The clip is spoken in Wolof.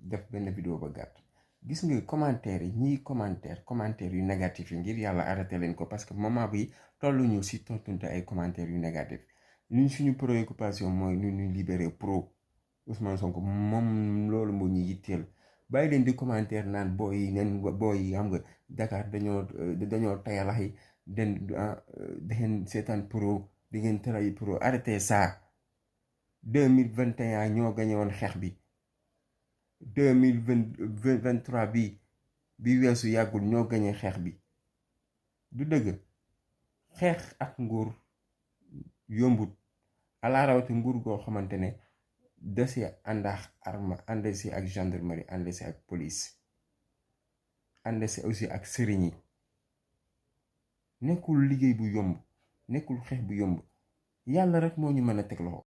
def benn vidéo ba gàtt gis nga commentaire yi ñiy commentaire yu négatif yi ngir yàlla arrêté leen ko parce que moment bi tolluñu si tontunte ay commentaire yu négatif ñun suñu préoccupation mooy ñu libérer pro Ousmane Sonko moom loolu moo ñu yitteel bàyyi leen di commentaire naan booy yi xam nga Dakar dañoo tayalax yi dangeen seetaan pro di ngeen tray pro arrêté ça 2021 ñoo gañe woon xeex bi 2023 bi weesu yàggul ñoo gañe xeex bi du dëgg xeex ak nguur yombut ala rawati nguur goo xamante ne da si ànd ak arme ànd si ak gendarmerie ànd si ak police ànd si aussi ak sëriñ yi nekkul liggéey bu yomb nekkul xeex bu yomb yàlla rek moo ñu mën a teg loxo